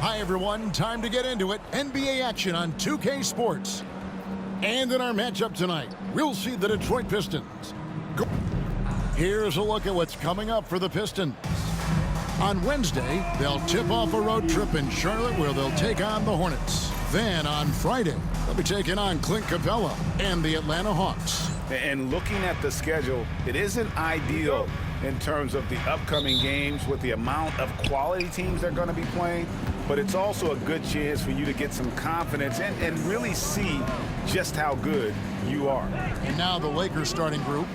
Hi everyone, time to get into it. NBA action on 2K Sports. And in our matchup tonight, we'll see the Detroit Pistons. Here's a look at what's coming up for the Pistons. On Wednesday, they'll tip off a road trip in Charlotte where they'll take on the Hornets. Then on Friday, they'll be taking on Clint Capella and the Atlanta Hawks. And looking at the schedule, it isn't ideal in terms of the upcoming games with the amount of quality teams they're going to be playing, but it's also a good chance for you to get some confidence and really see just how good you are. And now the Lakers starting group.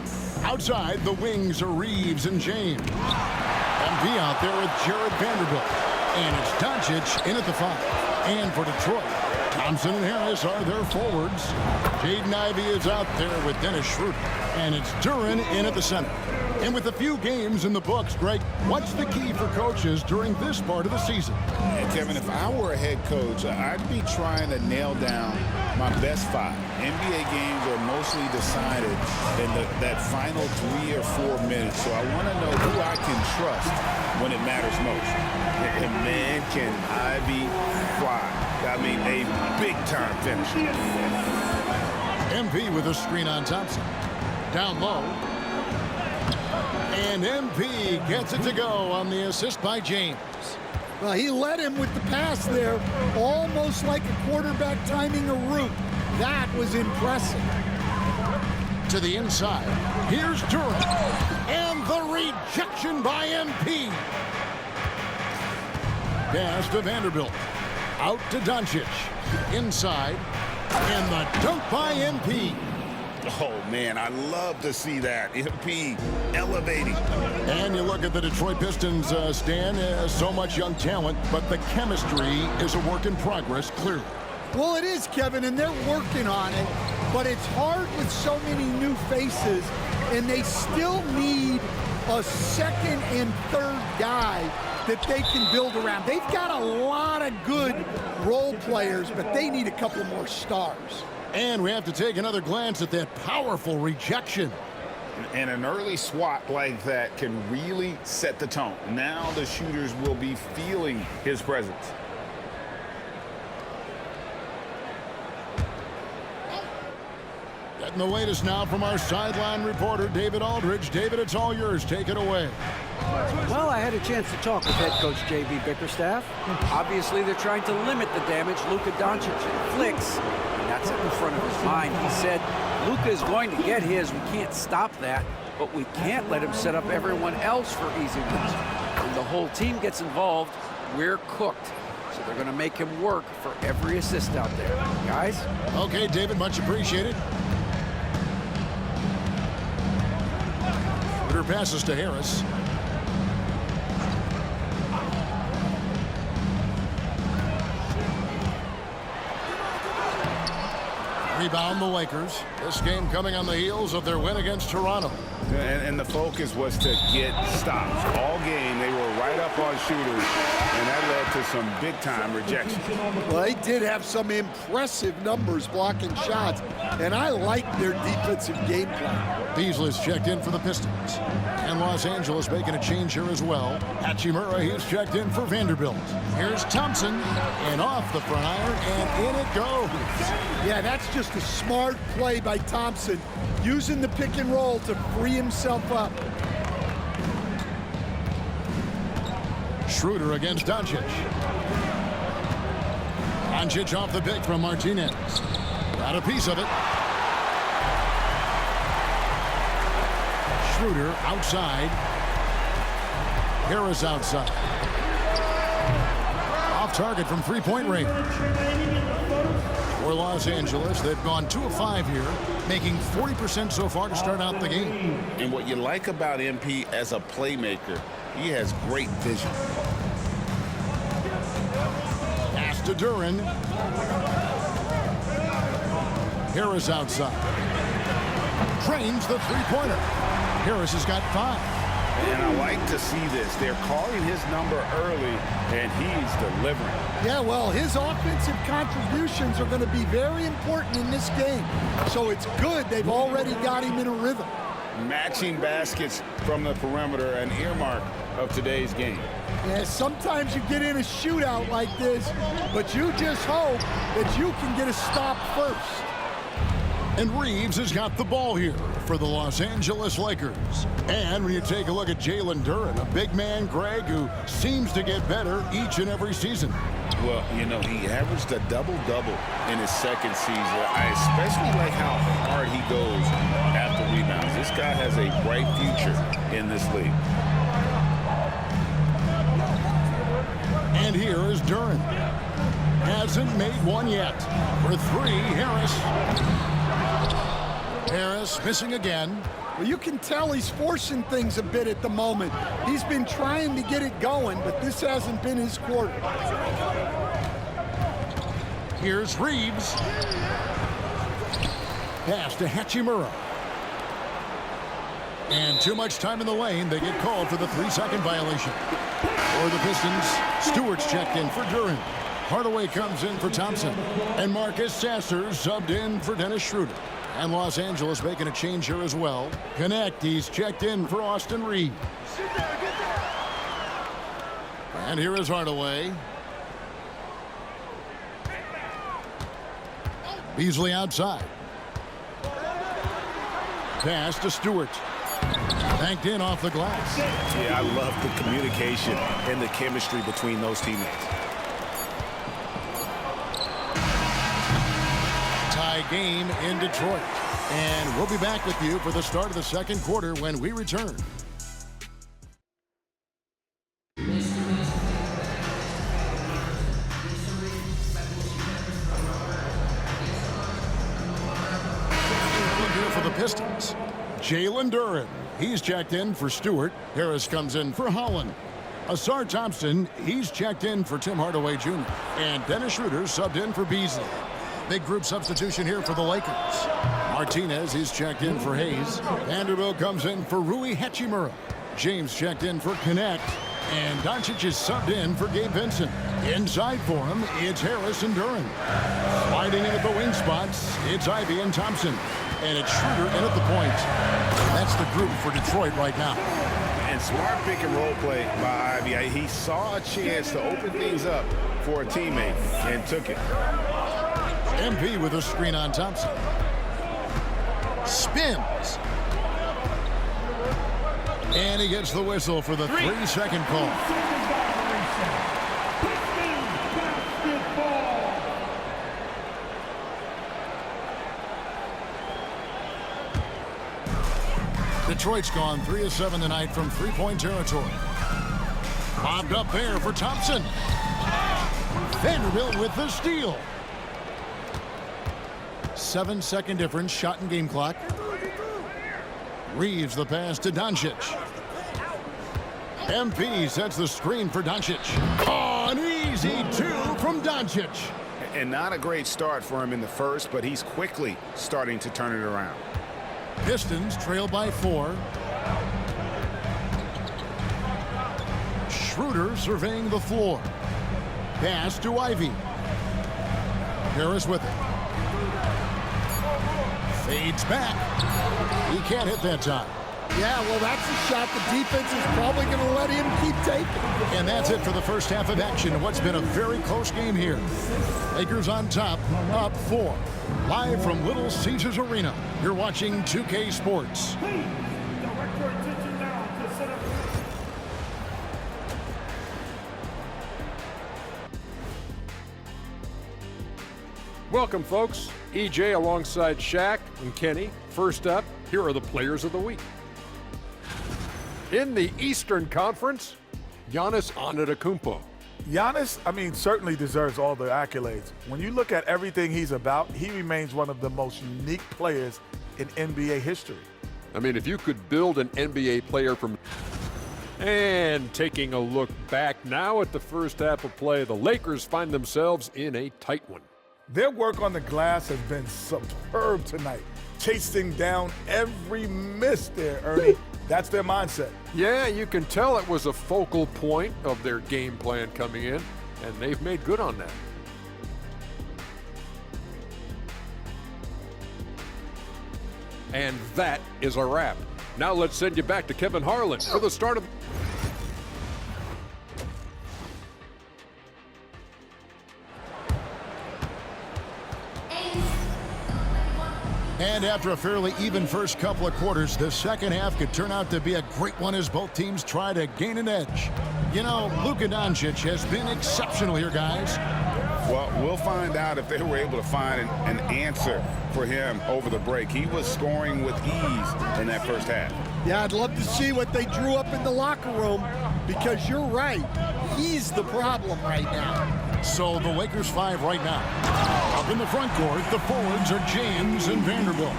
Outside, the wings are Reeves and James. MV out there with Jared Vanderbilt. And it's Doncic in at the 5. And for Detroit, Thompson and Harris are their forwards. Jaden Ivey is out there with Dennis Schroeder. And it's Duren in at the center. And with a few games in the books, Greg, what's the key for coaches during this part of the season? And Kevin, if I were a head coach, I'd be trying to nail down my best 5. NBA games are mostly decided in that final 3 or 4 minutes, so I want to know who I can trust when it matters most. And man, can Ivy fly. I mean, a big-time finish. MP with a screen on Thompson. Down low. And MP gets it to go on the assist by James. Well, he led him with the pass there, almost like a quarterback timing a route. That was impressive. To the inside. Here's Duren. And the rejection by MP. Pass to Vanderbilt. Out to Doncic. Inside. And the dunk by MP. Oh, man, I love to see that. MP elevating. And you look at the Detroit Pistons, Stan, so much young talent, but the chemistry is a work in progress, clearly. Well, it is, Kevin, and they're working on it, but it's hard with so many new faces, and they still need a second and third guy that they can build around. They've got a lot of good role players, but they need a couple more stars. And we have to take another glance at that powerful rejection. And an early swat like that can really set the tone. Now the shooters will be feeling his presence. Getting the latest now from our sideline reporter, David Aldridge. David, it's all yours. Take it away. Well, I had a chance to talk with head coach J.B. Bickerstaff. Obviously, they're trying to limit the damage Luka Doncic inflicts. That's in the front of his mind. He said, Luka is going to get his. We can't stop that, but we can't let him set up everyone else for easy wins. When the whole team gets involved, we're cooked. So they're going to make him work for every assist out there. Guys? Okay, David, much appreciated. Schroeder passes to Harris. Rebound the Lakers. This game coming on the heels of their win against Toronto. And the focus was to get stops. All game, they were right up on shooters, and that led to some big-time rejection. Well, they did have some impressive numbers blocking shots, and I like their defensive game plan. Beasley's checked in for the Pistons. And Los Angeles making a change here as well. Hachimura, he's checked in for Vanderbilt. Here's Thompson, and off the front iron, and in it goes. Yeah, that's just a smart play by Thompson, using the pick and roll to free himself up. Schroeder against Doncic. Doncic off the pick from Martinez. Got a piece of it. Schroeder outside. Harris outside. Off target from three-point range. For Los Angeles, they've gone 2 of 5 here, making 40% so far to start out the game. And what you like about MP as a playmaker, he has great vision. Pass to Duren. Harris outside. Drains the three-pointer. Harris has got 5. And I like to see this. They're calling his number early, and he's delivering. Yeah, well, his offensive contributions are going to be very important in this game. So it's good they've already got him in a rhythm. Matching baskets from the perimeter, an earmark of today's game. Yeah, sometimes you get in a shootout like this, but you just hope that you can get a stop first. And Reeves has got the ball here for the Los Angeles Lakers. And when you take a look at Jalen Duren, a big man, Greg, who seems to get better each and every season. Well, you know, he averaged a double-double in his second season. I especially like how hard he goes after rebounds. This guy has a bright future in this league. And here is Duren. Hasn't made one yet. For 3, Harris. Harris missing again. Well, you can tell he's forcing things a bit at the moment. He's been trying to get it going, but this hasn't been his quarter. Here's Reeves. Pass to Hachimura. And too much time in the lane. They get called for the 3-second violation. For the Pistons, Stewart's checked in for Duren. Hardaway comes in for Thompson. And Marcus Sasser subbed in for Dennis Schroeder. And Los Angeles making a change here as well. Connect, he's checked in for Austin Reeves. And here is Hardaway. Beasley outside. Pass to Stewart. Banked in off the glass. Yeah, I love the communication and the chemistry between those teammates. Tie game in Detroit. And we'll be back with you for the start of the second quarter when we return. Here for the Pistons, Jalen Duren. He's checked in for Stewart. Harris comes in for Holland. Asar Thompson, he's checked in for Tim Hardaway Jr. And Dennis Schroeder subbed in for Beasley. Big group substitution here for the Lakers. Martinez, he's checked in for Hayes. Vanderbilt comes in for Rui Hachimura. James checked in for Connect. And Doncic is subbed in for Gabe Vincent. Inside for him, it's Harris and Duren. Sliding in at the wing spots, it's Ivy and Thompson. And it's Schroeder in at the point. That's the group for Detroit right now. And smart pick and roll play by Ivy. He saw a chance to open things up for a teammate and took it. MP with a screen on Thompson. Spins. And he gets the whistle for the 3-second call. Detroit's gone 3 of 7 tonight from three-point territory. Bobbed up there for Thompson. Vanderbilt with the steal. 7-second difference, shot and game clock. Reeves the pass to Doncic. MP sets the screen for Doncic. Oh, an easy 2 from Doncic. And not a great start for him in the first, but he's quickly starting to turn it around. Pistons trail by 4. Schroeder surveying the floor. Pass to Ivy. Harris with it. Fades back. He can't hit that time. Yeah, well, that's a shot the defense is probably going to let him keep taking. And that's it for the first half of action in what's been a very close game here. Lakers on top, up 4. Live from Little Caesars Arena, you're watching 2K Sports. Welcome, folks. EJ alongside Shaq and Kenny. First up, here are the players of the week. In the Eastern Conference, Giannis Antetokounmpo. Giannis, certainly deserves all the accolades. When you look at everything he's about, he remains one of the most unique players in NBA history. If you could build an NBA player from... And taking a look back now at the first half of play, the Lakers find themselves in a tight one. Their work on the glass has been superb tonight, chasing down every miss there, Ernie. That's their mindset. Yeah, you can tell it was a focal point of their game plan coming in, and they've made good on that. And that is a wrap. Now let's send you back to Kevin Harlan for the start of... And after a fairly even first couple of quarters, the second half could turn out to be a great one as both teams try to gain an edge. Luka Doncic has been exceptional here, guys. Well, we'll find out if they were able to find an answer for him over the break. He was scoring with ease in that first half. Yeah, I'd love to see what they drew up in the locker room, because you're right. He's the problem right now. So the Lakers 5 right now. Up in the front court, the forwards are James and Vanderbilt.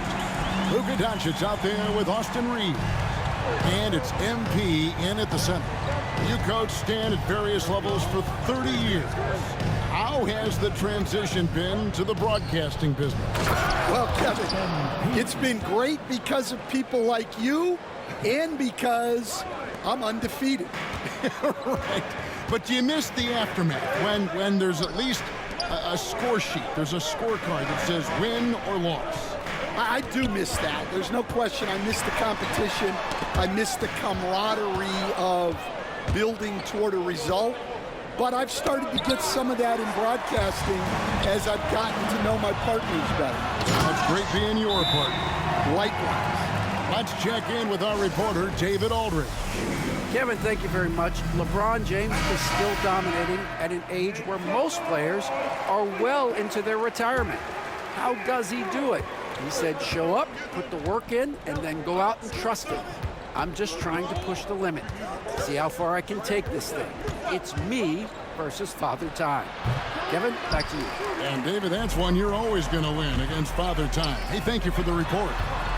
Luka Doncic out there with Austin Reeves. And it's MP in at the center. You coach Stan at various levels for 30 years. How has the transition been to the broadcasting business? Well, Kevin, it's been great because of people like you and because I'm undefeated. Right. But do you miss the aftermath when there's at least a score sheet? There's a scorecard that says win or loss. I do miss that. There's no question. I miss the competition. I miss the camaraderie of building toward a result. But I've started to get some of that in broadcasting as I've gotten to know my partners better. That's great being your partner. Likewise. Let's check in with our reporter, David Aldridge. Kevin, thank you very much. LeBron James is still dominating at an age where most players are well into their retirement. How does he do it? He said, show up, put the work in, and then go out and trust it. I'm just trying to push the limit, see how far I can take this thing. It's me versus Father Time. Kevin, back to you. And David, that's one you're always going to win against Father Time. Hey, thank you for the report.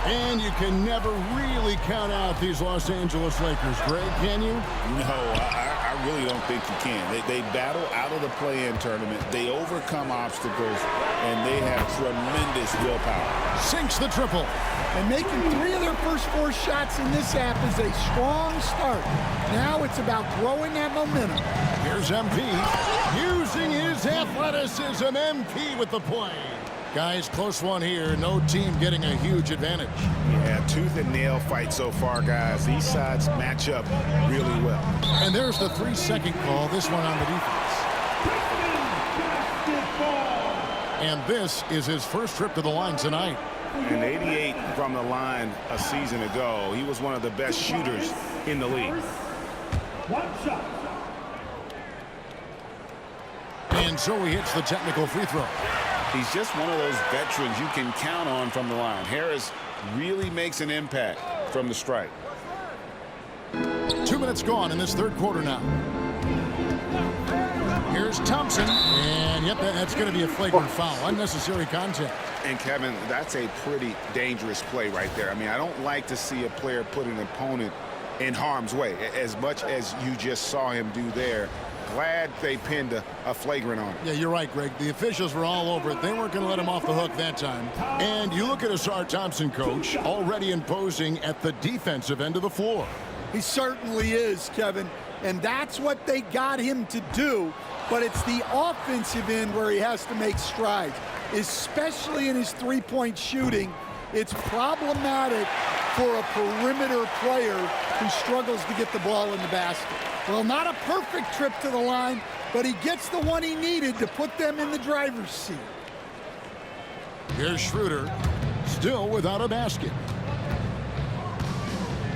And you can never really count out these Los Angeles Lakers, Greg, can you? No, I really don't think you can. They battle out of the play-in tournament. They overcome obstacles, and they have tremendous willpower. Sinks the triple. And making 3 of their first 4 shots in this half is a strong start. Now it's about growing that momentum. Here's MP using his athleticism. MP with the play. Guys, close one here. No team getting a huge advantage. Yeah, tooth and nail fight so far, guys. These sides match up really well. And there's the 3-second call. This one on the defense. And this is his first trip to the line tonight. And 88 from the line a season ago. He was one of the best shooters in the league. And so he hits the technical free throw. He's just one of those veterans you can count on from the line. Harris really makes an impact from the strike. 2 minutes gone in this third quarter now. Here's Thompson, and yep, that's going to be a flagrant foul. Unnecessary contact. And Kevin, that's a pretty dangerous play right there. I don't like to see a player put an opponent in harm's way, as much as you just saw him do there. Glad they pinned a flagrant on him. Yeah, you're right, Greg. The officials were all over it. They weren't going to let him off the hook that time. And you look at Asar Thompson, coach, already imposing at the defensive end of the floor. He certainly is, Kevin. And that's what they got him to do. But it's the offensive end where he has to make strides, especially in his three-point shooting. It's problematic for a perimeter player who struggles to get the ball in the basket. Well, not a perfect trip to the line, but he gets the one he needed to put them in the driver's seat. Here's Schroeder, still without a basket.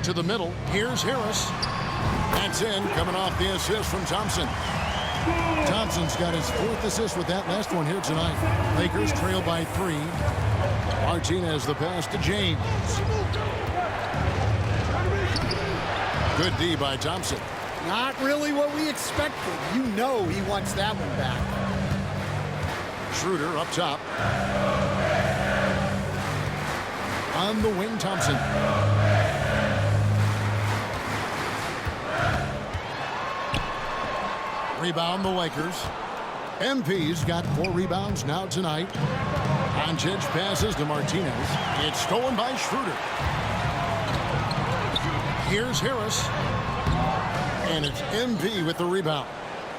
To the middle, here's Harris. That's in, coming off the assist from Thompson. Thompson's got his 4th assist with that last one here tonight. Lakers trail by 3. Martinez the pass to James. Good D by Thompson. Not really what we expected. You know he wants that one back. Schroeder up top. On the wing, Thompson. Rebound the Lakers. MP's got 4 rebounds now tonight. Doncic passes to Martinez. It's stolen by Schroeder. Here's Harris. And it's MP with the rebound.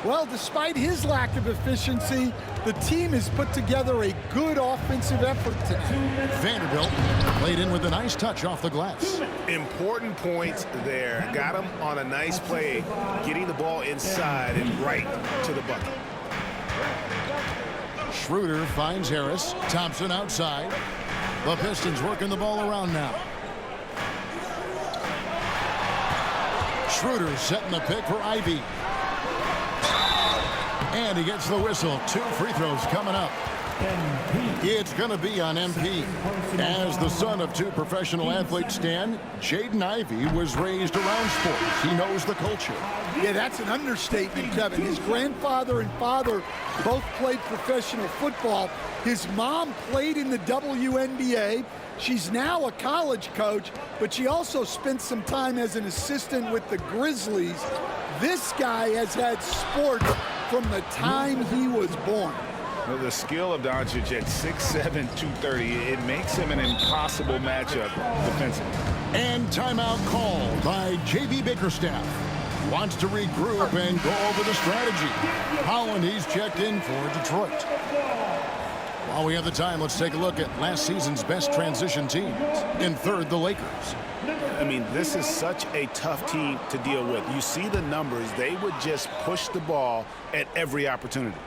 Well, despite his lack of efficiency, the team has put together a good offensive effort tonight. Vanderbilt played in with a nice touch off the glass. Important points there. Got him on a nice play, getting the ball inside and right to the bucket. Schroeder finds Harris. Thompson outside. The Pistons working the ball around now. Schroeder setting the pick for Ivy. And he gets the whistle. 2 free throws coming up. It's going to be on MP. As the son of 2 professional athletes, Stan, Jaden Ivey was raised around sports. He knows the culture. Yeah, that's an understatement, Kevin. His grandfather and father both played professional football. His mom played in the WNBA. She's now a college coach, but she also spent some time as an assistant with the Grizzlies. This guy has had sports from the time he was born. Well, the skill of Doncic at 6'7", 230, it makes him an impossible matchup defensively. And timeout called by J.B. Bickerstaff. Wants to regroup and go over the strategy. Holland, he's checked in for Detroit. While we have the time, let's take a look at last season's best transition teams. In third, the Lakers. I mean, this is such a tough team to deal with. You see the numbers. They would just push the ball at every opportunity.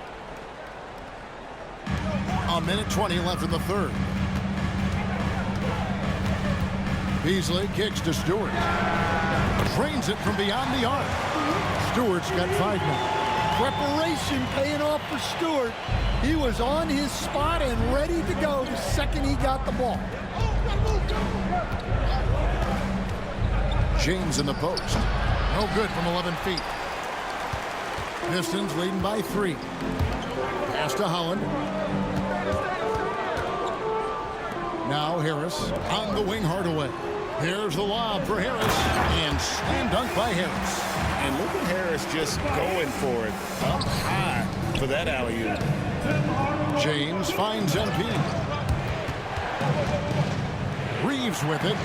A minute 20 left in the third. Beasley kicks to Stewart. Drains it from beyond the arc. Stewart's got 5 now. Preparation paying off for Stewart. He was on his spot and ready to go the second he got the ball. James in the post. No good from 11 feet. Pistons leading by 3. Pass to Holland. Now Harris on the wing, Hardaway. Here's the lob for Harris. And slam dunk by Harris. And look at Harris just going for it up high for that alley-oop. James finds MP. Reeves with it.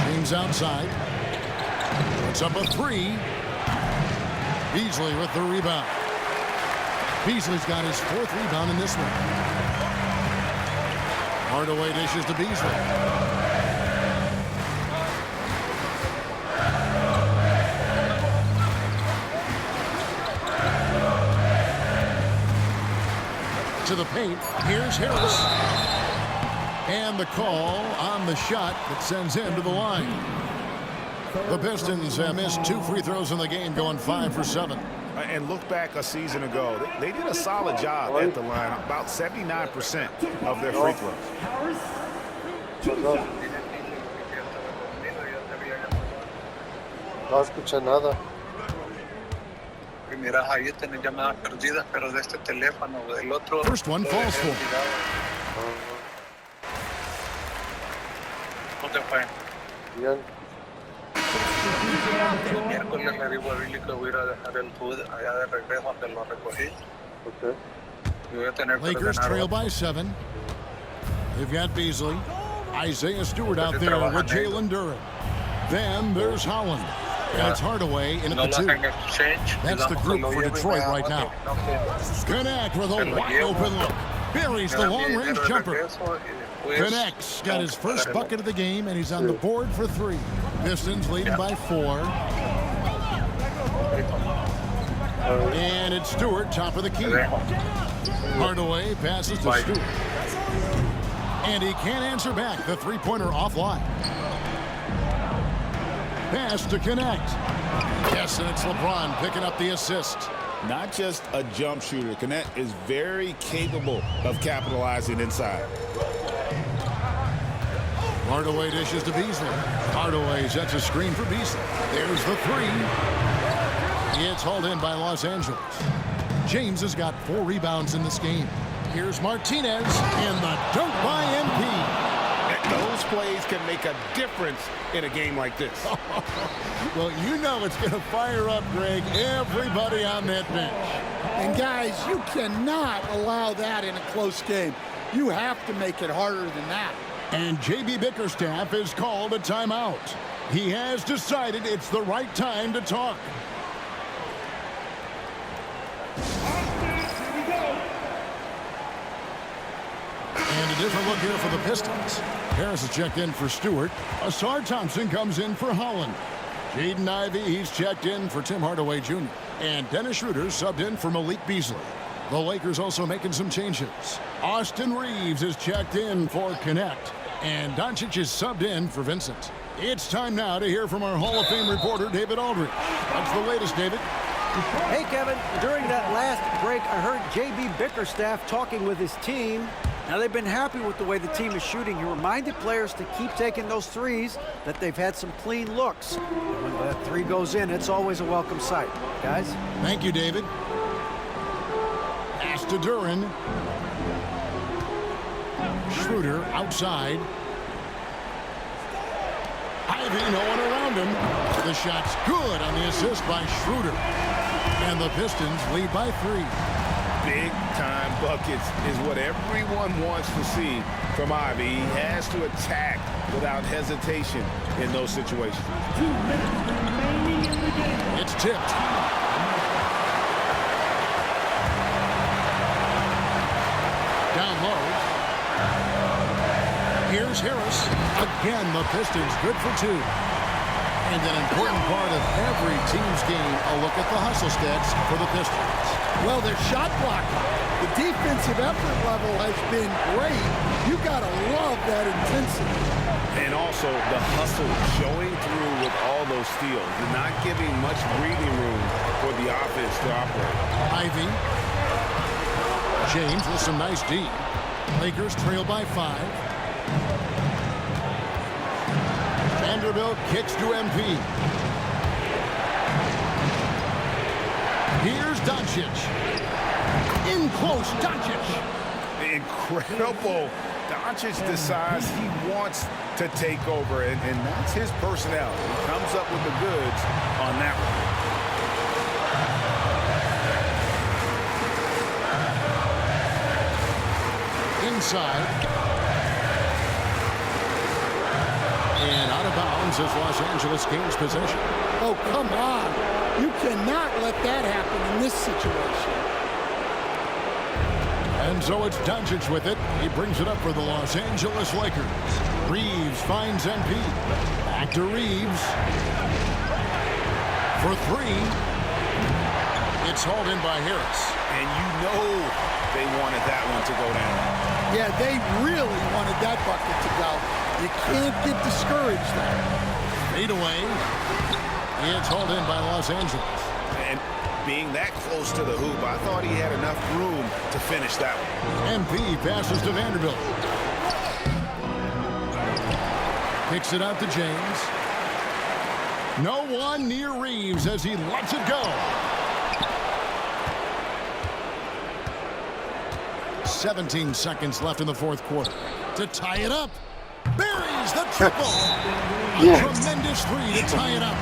James outside. Puts up a 3. Beasley with the rebound. Beasley's got his 4th rebound in this one. Hardaway dishes to Beasley. To the paint. Here's Harris. And the call on the shot that sends him to the line. The Pistons missed 2 free throws in the game, going 5 for 7. And look back a season ago. They did a solid job at the line. About 79% of their free throws. No escuché nada. Mira, ahí tenés llamadas perdidas, pero de este teléfono, del otro. First one falls for. ¿Cómo te fue? Bien. El miércoles le digo a Billy que voy a ir a dejar el food allá de regreso donde lo recogí. Okay. Y voy a tener que Lakers ordenar trail otro. by 7. They've got Beasley. Isaiah Stewart out there with Jalen Duren. Then there's Holland. And it's Hardaway in No at the lo 2. hacen exchange. That's the group for Detroit right now. Connect with a wide open look. Buries the long-range jumper. Connects. Got his first bucket of the game, and he's on the board for 3. Pistons leading by 4. And it's Stewart, top of the key. Hardaway passes to Stewart. And he can't answer back. The 3-pointer offline. Pass to Connect. Yes, and it's LeBron picking up the assist. Not just a jump shooter. Connect is very capable of capitalizing inside. Hardaway dishes to Beasley. Hardaway sets a screen for Beasley. There's the three. It's hauled in by Los Angeles. James has got 4 rebounds in this game. Here's Martinez and the dunk by MP. Those plays can make a difference in a game like this. Well, you know it's going to fire up, Greg, everybody on that bench. And guys, you cannot allow that in a close game. You have to make it harder than that. And J.B. Bickerstaff has called a timeout. He has decided it's the right time to talk. And a different look here for the Pistons. Harris is checked in for Stewart. Asar Thompson comes in for Holland. Jaden Ivey, he's checked in for Tim Hardaway Jr. And Dennis Schroeder subbed in for Malik Beasley. The Lakers also making some changes. Austin Reeves is checked in for Connect. And Doncic is subbed in for Vincent. It's time now to hear from our Hall of Fame reporter, David Aldridge. What's the latest, David? Hey, Kevin. During that last break, I heard J.B. Bickerstaff talking with his team. Now, they've been happy with the way the team is shooting. He reminded players to keep taking those threes, that they've had some clean looks. And when that three goes in, it's always a welcome sight. Guys? Thank you, David. Pass to Duran. Schroeder outside. Ivy, no one around him. The shot's good on the assist by Schroeder. And the Pistons lead by 3. Big-time buckets is what everyone wants to see from Ivy. He has to attack without hesitation in those situations. 2 minutes remaining in the game. It's tipped. Down low. Here's Harris. Again, the Pistons good for 2. And an important part of every team's game, a look at the hustle stats for the Pistons. Well, their shot blocking. The defensive effort level has been great. You got to love that intensity. And also the hustle showing through with all those steals. You're not giving much breathing room for the offense to operate. Ivy. James with some nice D. Lakers trail by 5. Vanderbilt kicks to MP. Here's Doncic. In close, Doncic. Incredible. Doncic decides he wants to take over, and that's his personality. He comes up with the goods on that one. Inside. And out of bounds as Los Angeles gains possession. Oh, come on. You cannot let that happen in this situation. And so it's Doncic with it. He brings it up for the Los Angeles Lakers. Reeves finds MP. Back to Reeves. For 3. It's hauled in by Harris. And you know they wanted that one to go down. Yeah, they really wanted that bucket to go. You can't get discouraged there. Fade away. It's hauled in by Los Angeles. And being that close to the hoop, I thought he had enough room to finish that one. MP passes to Vanderbilt. Kicks it out to James. No one near Reeves as he lets it go. 17 seconds left in the 4th quarter. To tie it up. Buries the triple. A tremendous 3 to tie it up.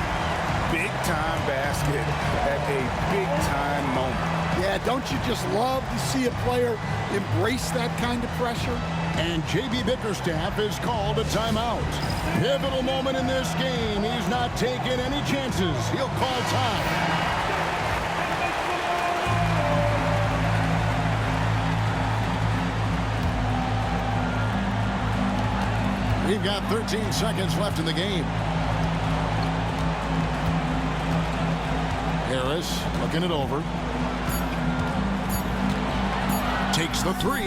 Big-time basket at a big-time moment. Yeah, don't you just love to see a player embrace that kind of pressure? And J.B. Bickerstaff is called a timeout. Pivotal moment in this game. He's not taking any chances. He'll call time. We've got 13 seconds left in the game. Harris looking it over. Takes the 3.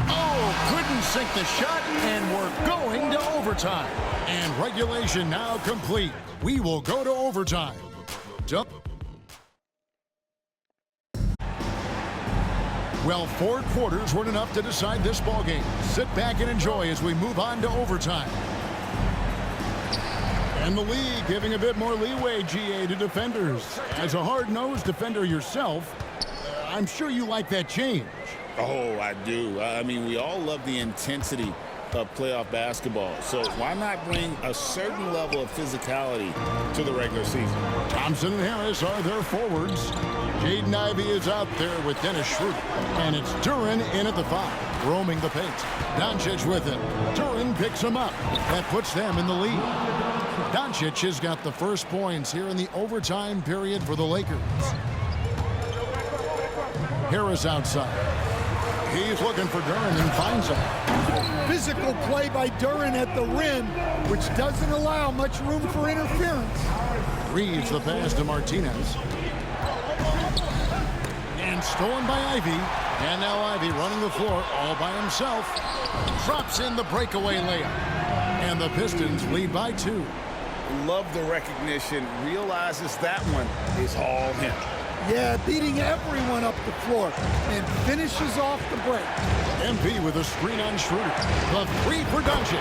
Oh, couldn't sink the shot, and we're going to overtime. And regulation now complete. We will go to overtime. Well, 4 quarters weren't enough to decide this ballgame. Sit back and enjoy as we move on to overtime. And the league giving a bit more leeway, GA, to defenders. As a hard-nosed defender yourself, I'm sure you like that change. Oh, I do. I mean, we all love the intensity of playoff basketball. So why not bring a certain level of physicality to the regular season? Thompson and Harris are their forwards. Jaden Ivey is out there with Dennis Schroeder. And it's Duren in at the 5, roaming the paint. Doncic with him. Duren picks him up. That puts them in the lead. Doncic has got the first points here in the overtime period for the Lakers. Harris outside. He's looking for Duren and finds him. Physical play by Duren at the rim, which doesn't allow much room for interference. Reaves the pass to Martinez. And stolen by Ivy. And now Ivy running the floor all by himself. Drops in the breakaway layup. And the Pistons lead by 2. Love the recognition. Realizes that one is all him. Yeah, beating everyone up the floor and finishes off the break. MP with a screen on Schroeder. The 3 for Doncic.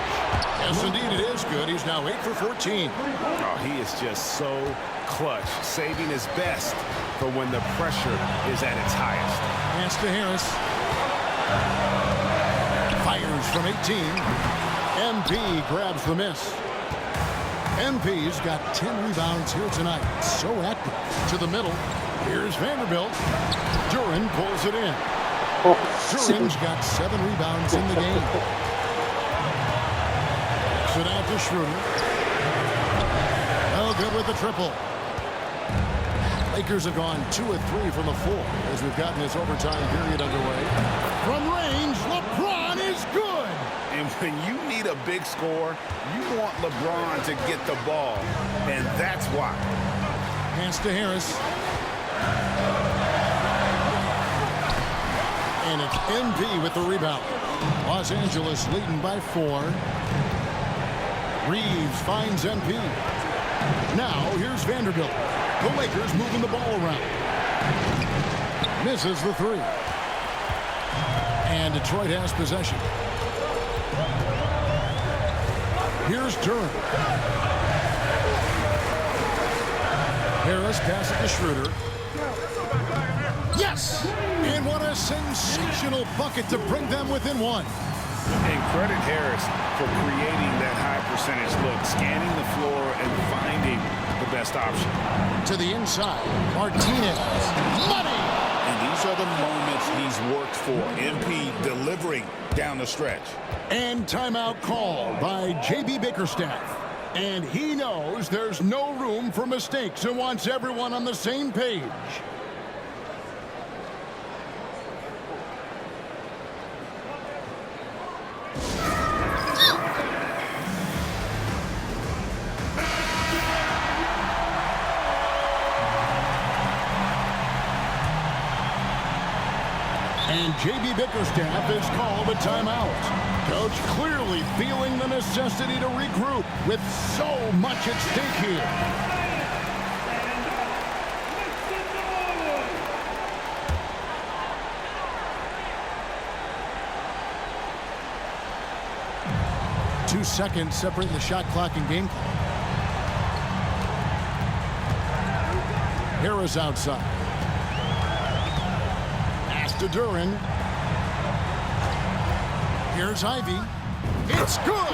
Yes, indeed, it is good. He's now 8 for 14. Oh, he is just so clutch, saving his best for when the pressure is at its highest. Pass to Harris. Fires from 18. MP grabs the miss. MP's got 10 rebounds here tonight. So active. To the middle. Here's Vanderbilt. Duren pulls it in. Duren's got 7 rebounds in the game. Sit out to Schroeder. Oh, good with the triple. Lakers have gone 2 of 3 from the floor as we've gotten this overtime period underway. From range, LeBron is good. And when you need a big score, you want LeBron to get the ball. And that's why. Pass to Harris. And it's MP with the rebound. Los Angeles leading by 4. Reaves finds MP. Now here's Vanderbilt. The Lakers moving the ball around. Misses the 3. And Detroit has possession. Here's Duren. Harris passes to Schroeder. Yes! And what a sensational bucket to bring them within 1. And credit Harris for creating that high percentage look, scanning the floor and finding the best option. To the inside, Martinez. Money! And these are the moments he's worked for. MP delivering down the stretch. And timeout called by J.B. Bickerstaff. And he knows there's no room for mistakes and wants everyone on the same page. And J.B. Bickerstaff has called a timeout. Coach clearly feeling the necessity to regroup with so much at stake here. Two seconds separating the shot clock and game clock. Harris outside. To Duren. Here's Ivy. It's good!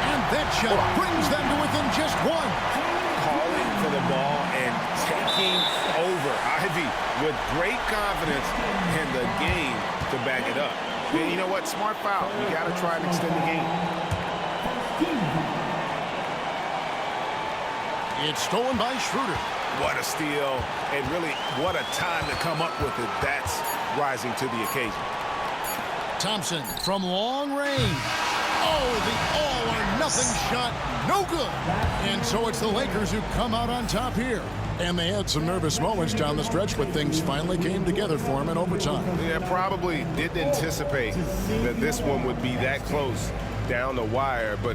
And that shot brings them to within just 1. Calling for the ball and taking over. Ivy with great confidence in the game to back it up. And you know what? Smart foul. You got to try and extend the game. It's stolen by Schroeder. What a steal. And really, what a time to come up with it. That's rising to the occasion. Thompson from long range. Oh, the all-or-nothing shot. No good. And so it's the Lakers who come out on top here. And they had some nervous moments down the stretch, but things finally came together for them in overtime. Yeah, probably didn't anticipate that this one would be that close down the wire, but